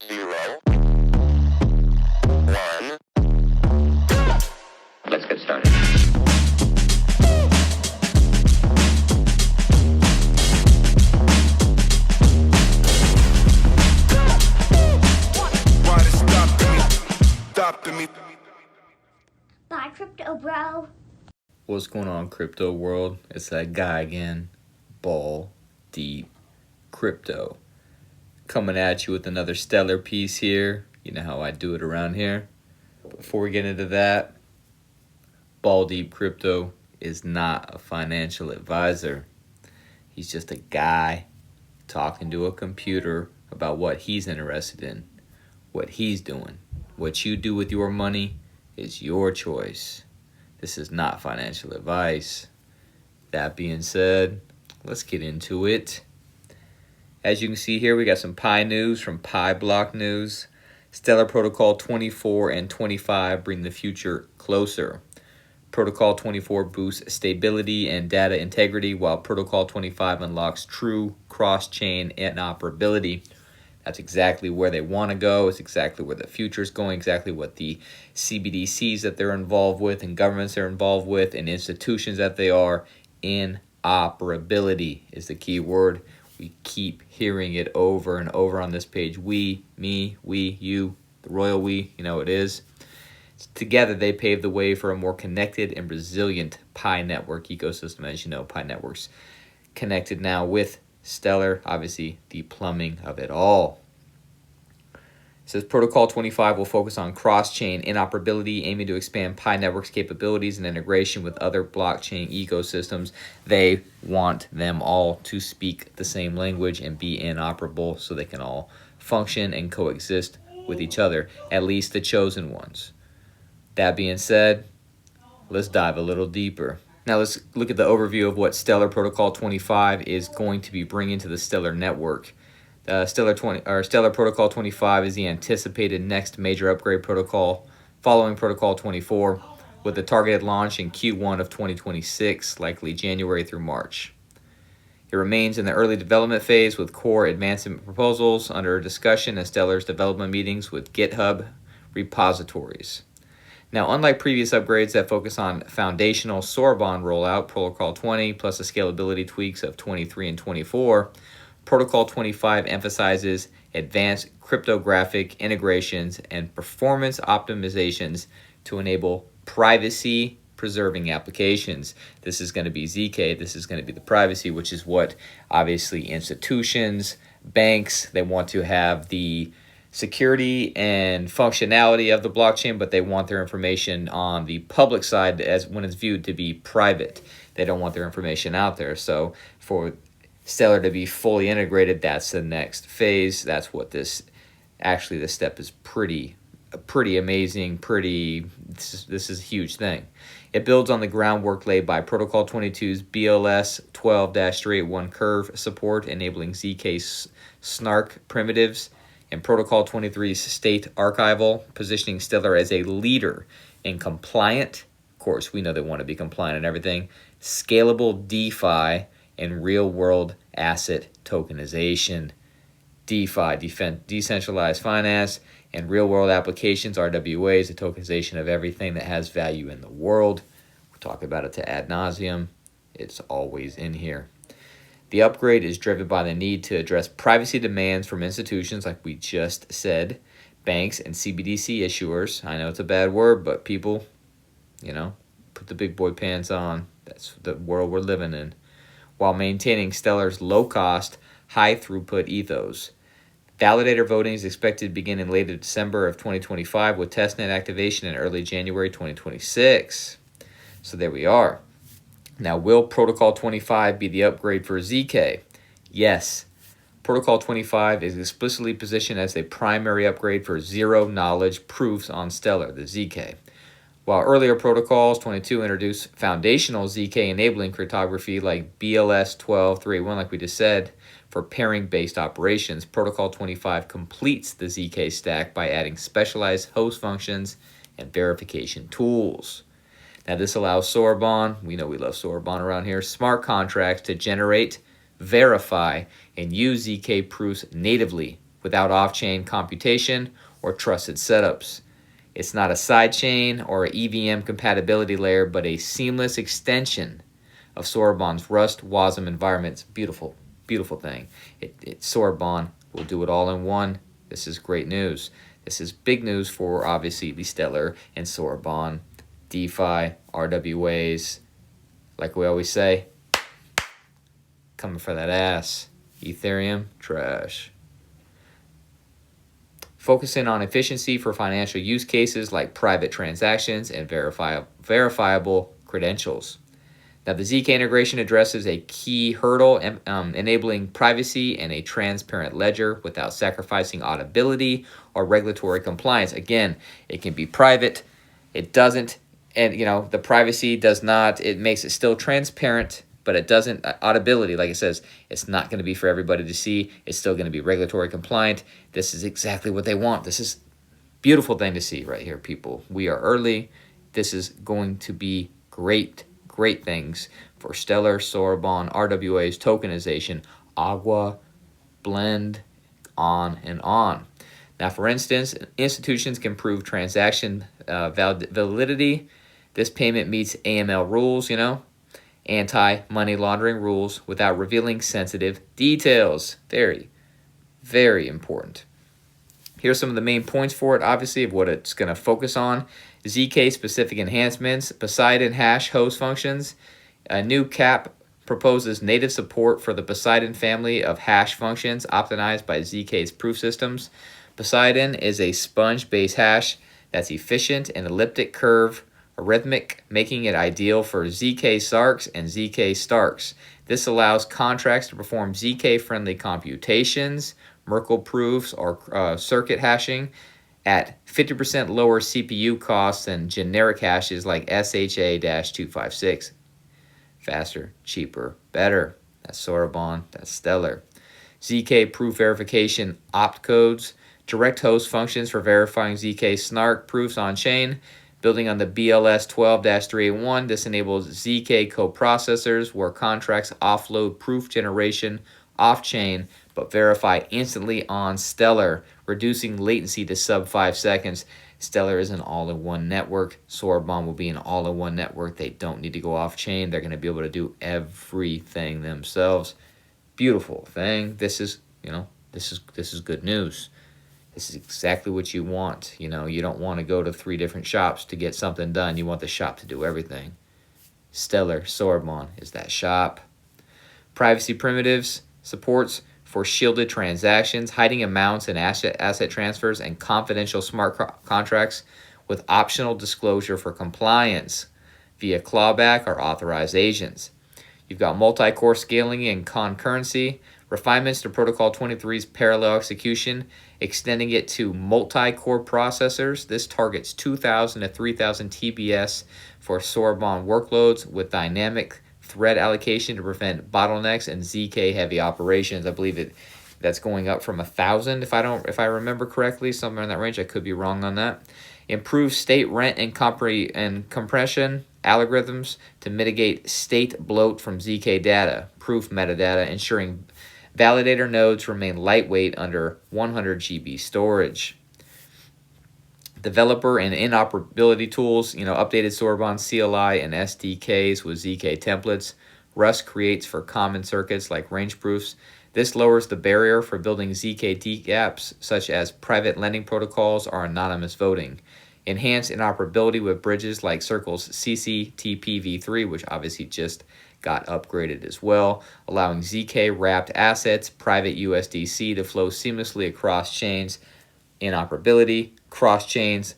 0, 1. Let's get started. Why they stopping me? Bye, crypto bro. What's going on, crypto world? It's that guy again, Ball Deep Crypto, coming at you with another stellar piece here. You know how I do it around here. But before we get into that, Ball Deep Crypto is not a financial advisor. He's just a guy talking to a computer about what he's interested in, what he's doing. What you do with your money is your choice. This is not financial advice. That being said, let's get into it. As you can see here, we got some Pi news from Pi Block News. Stellar Protocol 24 and 25 bring the future closer. Protocol 24 boosts stability and data integrity, while Protocol 25 unlocks true cross-chain interoperability. That's exactly where they want to go. It's exactly where the future is going, exactly what the CBDCs that they're involved with and governments they're involved with and institutions that they are. Interoperability is the key word. We keep hearing it over and over on this page. We, me, we, you, the royal we, you know it is. Together, they pave the way for a more connected and resilient Pi network ecosystem. As you know, Pi network's connected now with Stellar, obviously the plumbing of it all. It says Protocol 25 will focus on cross-chain interoperability, aiming to expand Pi network's capabilities and integration with other blockchain ecosystems. They want them all to speak the same language and be interoperable so they can all function and coexist with each other, at least the chosen ones. That being said, let's dive a little deeper. Now let's look at the overview of what Stellar Protocol 25 is going to be bringing to the Stellar network. Stellar Protocol 25 is the anticipated next major upgrade protocol following Protocol 24, with a targeted launch in Q1 of 2026, likely January through March. It remains in the early development phase, with core advancement proposals under discussion at Stellar's development meetings with GitHub repositories. Now, unlike previous upgrades that focus on foundational Soroban rollout, Protocol 20, plus the scalability tweaks of 23 and 24, Protocol 25 emphasizes advanced cryptographic integrations and performance optimizations to enable privacy-preserving applications. This is going to be ZK. This is going to be the privacy, which is what, obviously, institutions, banks, they want to have the security and functionality of the blockchain, but they want their information on the public side as when it's viewed to be private. They don't want their information out there. So for Stellar to be fully integrated, that's the next phase. That's what this step is pretty amazing. This is a huge thing. It builds on the groundwork laid by Protocol 22's BLS 12-381 curve support, enabling ZK snark primitives, and Protocol 23's state archival, positioning Stellar as a leader in compliant, of course, we know they want to be compliant and everything, scalable DeFi and real-world asset tokenization. DeFi, decentralized finance, and real-world applications, RWA, is the tokenization of everything that has value in the world. We talk about it to ad nauseum. It's always in here. The upgrade is driven by the need to address privacy demands from institutions, like we just said, banks and CBDC issuers. I know it's a bad word, but people, put the big boy pants on. That's the world we're living in. While maintaining Stellar's low-cost, high-throughput ethos. Validator voting is expected to begin in late December of 2025, with testnet activation in early January 2026. So there we are. Now, will Protocol 25 be the upgrade for ZK? Yes. Protocol 25 is explicitly positioned as a primary upgrade for zero-knowledge proofs on Stellar, the ZK. While earlier protocols, 22, introduced foundational ZK-enabling cryptography like BLS 12-381, like we just said, for pairing-based operations, Protocol 25 completes the ZK stack by adding specialized host functions and verification tools. Now, this allows Soroban, we know we love Soroban around here, smart contracts to generate, verify, and use ZK proofs natively without off-chain computation or trusted setups. It's not a sidechain or an EVM compatibility layer, but a seamless extension of Soroban's Rust WASM environments. Beautiful, beautiful thing. Soroban will do it all in one. This is great news. This is big news for, obviously, the Stellar and Soroban DeFi RWAs. Like we always say, coming for that ass. Ethereum, trash. Focusing on efficiency for financial use cases like private transactions and verifiable credentials. Now, the ZK integration addresses a key hurdle, enabling privacy and a transparent ledger without sacrificing auditability or regulatory compliance. Again, it can be private. It doesn't, and the privacy does not. It makes it still transparent, but it doesn't. Auditability, like it says, it's not going to be for everybody to see. It's still going to be regulatory compliant. This is exactly what they want. This is a beautiful thing to see right here, people. We are early. This is going to be great things for Stellar, Soroban, RWA's tokenization, Agua, Blend, on and on. Now, for instance, institutions can prove transaction validity. This payment meets AML rules, anti-money laundering rules without revealing sensitive details. Very, very important. Here's some of the main points for it, obviously, of what it's going to focus on. ZK-specific enhancements, Poseidon hash host functions. A new CAP proposes native support for the Poseidon family of hash functions optimized by ZK's proof systems. Poseidon is a sponge-based hash that's efficient and elliptic curve arithmetic, making it ideal for ZK Sarks and ZK Starks. This allows contracts to perform ZK-friendly computations, Merkle proofs, or circuit hashing at 50% lower CPU costs than generic hashes like SHA-256. Faster, cheaper, better. That's Soroban, that's Stellar. ZK proof verification opcodes, direct host functions for verifying ZK snark proofs on-chain. Building on the BLS 12-381, this enables ZK coprocessors where contracts offload proof generation off-chain but verify instantly on Stellar, reducing latency to sub 5 seconds. Stellar is an all-in-one network. Soroban will be an all-in-one network. They don't need to go off-chain. They're going to be able to do everything themselves. Beautiful thing. This is good news. This is exactly what you want. You don't want to go to 3 different shops to get something done. You want the shop to do everything. Stellar, Soroban is that shop. Privacy primitives, supports for shielded transactions, hiding amounts and asset transfers, and confidential smart contracts with optional disclosure for compliance via clawback or authorized agents. You've got multi-core scaling and concurrency, refinements to Protocol25's parallel execution, extending it to multi-core processors. This targets 2,000 to 3,000 TBS for Soroban workloads with dynamic thread allocation to prevent bottlenecks and ZK-heavy operations. I believe that's going up from 1,000 if I remember correctly, somewhere in that range. I could be wrong on that. Improve state rent and compression algorithms to mitigate state bloat from ZK data, proof metadata, ensuring validator nodes remain lightweight under 100 GB storage. Developer and interoperability tools, updated Soroban CLI and SDKs with ZK templates. Rust creates for common circuits like range proofs. This lowers the barrier for building ZK DApps, such as private lending protocols or anonymous voting. Enhanced interoperability with bridges like Circle's CCTP-v3, which obviously just got upgraded as well, allowing ZK-wrapped assets, private USDC to flow seamlessly across chains. Interoperability, cross chains,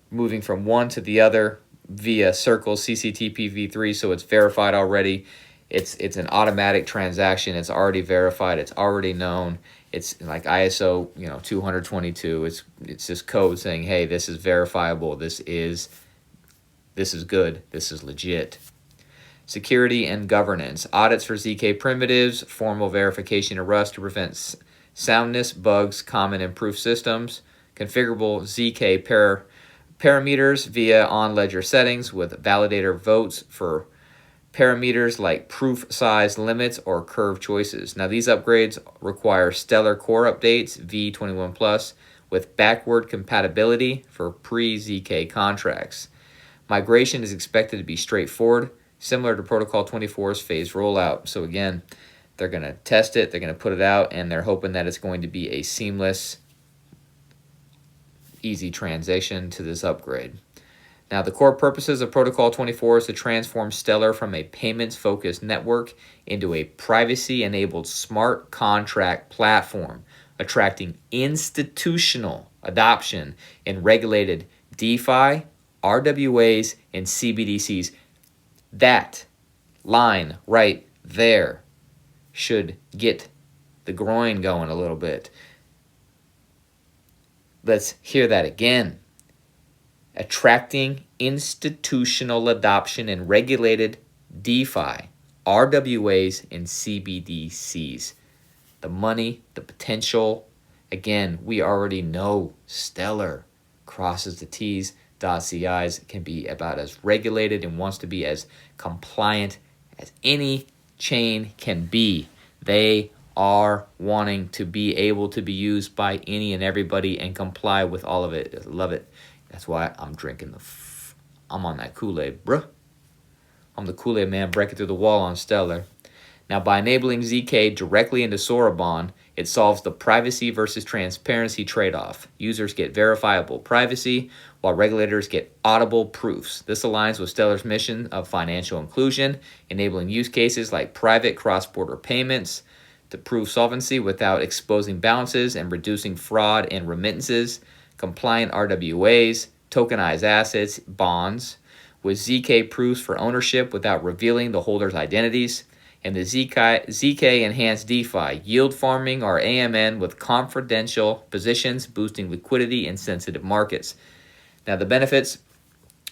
moving from one to the other via Circle CCTP v3, so it's verified already. It's an automatic transaction. It's already verified. It's already known. It's like ISO 222. It's just code saying, hey, this is verifiable. This is good. This is legit. Security and governance. Audits for ZK primitives, formal verification of Rust to prevent soundness, bugs, common and proof systems, configurable ZK parameters via on-ledger settings with validator votes for parameters like proof size limits or curve choices. Now, these upgrades require Stellar core updates, V21 Plus, with backward compatibility for pre-ZK contracts. Migration is expected to be straightforward, similar to Protocol 24's phased rollout. So again, they're going to test it, they're going to put it out, and they're hoping that it's going to be a seamless, easy transition to this upgrade. Now, the core purposes of Protocol 24 is to transform Stellar from a payments-focused network into a privacy-enabled smart contract platform, attracting institutional adoption in regulated DeFi, RWAs, and CBDCs. That line right there should get the groin going a little bit. Let's hear that again. Attracting institutional adoption in regulated DeFi, RWAs, and CBDCs. The money, the potential. Again, we already know Stellar crosses the T's, dots the I's, can be about as regulated and wants to be as compliant as any chain can be. They are wanting to be able to be used by any and everybody and comply with all of it. Love it. That's why I'm drinking I'm on that Kool-Aid, bruh. I'm the Kool-Aid man breaking through the wall on Stellar. Now, by enabling ZK directly into Soroban, it solves the privacy versus transparency trade-off. Users get verifiable privacy, while regulators get audible proofs. This aligns with Stellar's mission of financial inclusion, enabling use cases like private cross-border payments to prove solvency without exposing balances and reducing fraud and remittances, compliant RWAs, tokenized assets, bonds, with ZK proofs for ownership without revealing the holders' identities, and the ZK Enhanced DeFi, yield farming or AMN with confidential positions, boosting liquidity in sensitive markets. Now, the benefits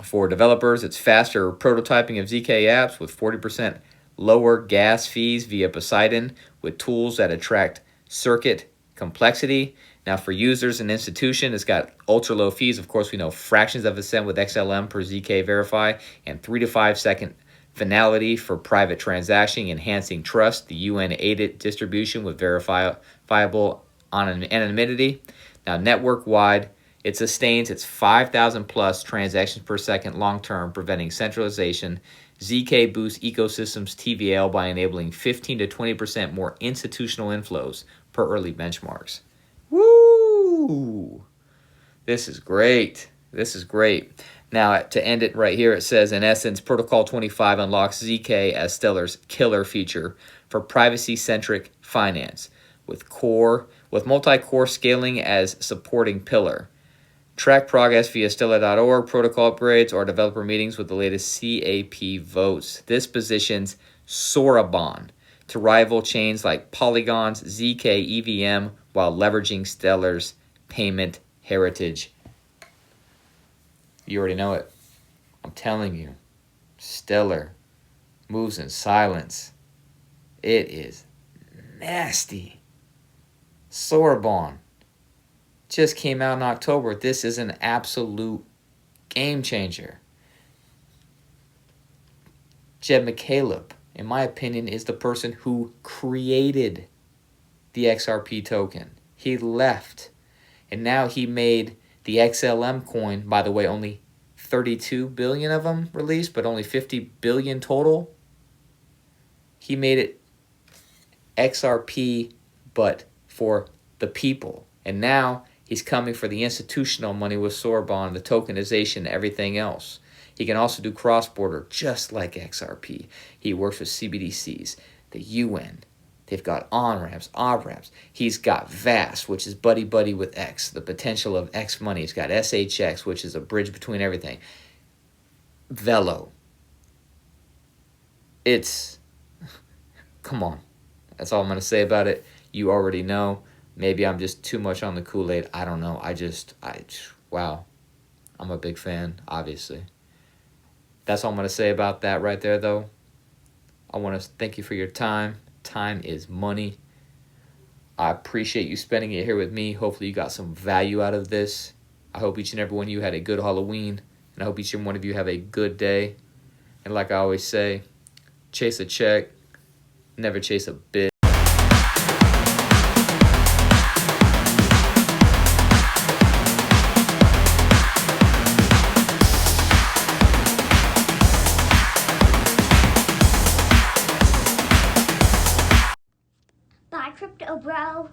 for developers, it's faster prototyping of ZK apps with 40% lower gas fees via Poseidon with tools that attract circuit complexity. Now, for users and institution, it's got ultra low fees. Of course, we know fractions of a cent with XLM per ZK Verify and 3 to 5 second finality for private transacting, enhancing trust. The UN-aided distribution with verifiable anonymity. Now, network-wide, it sustains its 5,000 plus transactions per second long-term, preventing centralization. ZK boosts ecosystems TVL by enabling 15 to 20% more institutional inflows per early benchmarks. Woo! This is great. This is great. Now, to end it right here, it says, in essence, Protocol 25 unlocks ZK as Stellar's killer feature for privacy-centric finance, with multi-core scaling as supporting pillar. Track progress via Stellar.org, protocol upgrades, or developer meetings with the latest CAP votes. This positions Soroban to rival chains like Polygon's ZK EVM while leveraging Stellar's payment heritage. You already know it. I'm telling you. Stellar moves in silence. It is nasty. Soroban just came out in October. This is an absolute game changer. Jed McCaleb, in my opinion, is the person who created the XRP token. He left, and now he made the XLM coin. By the way, only 32 billion of them released, but only 50 billion total. He made it XRP, but for the people. And now he's coming for the institutional money with Soroban, the tokenization, everything else. He can also do cross-border just like XRP. He works with CBDCs, the UN. They've got on-ramps, off-ramps. He's got VAST, which is buddy-buddy with X, the potential of X money. He's got SHX, which is a bridge between everything. Velo. It's... Come on. That's all I'm going to say about it. You already know. Maybe I'm just too much on the Kool-Aid. I don't know. Wow. I'm a big fan, obviously. That's all I'm going to say about that right there, though. I want to thank you for your time. Time is money. I appreciate you spending it here with me. Hopefully you got some value out of this. I hope each and every one of you had a good Halloween. And I hope each and one of you have a good day. And like I always say, chase a check, never chase a bit. Bye, crypto bro.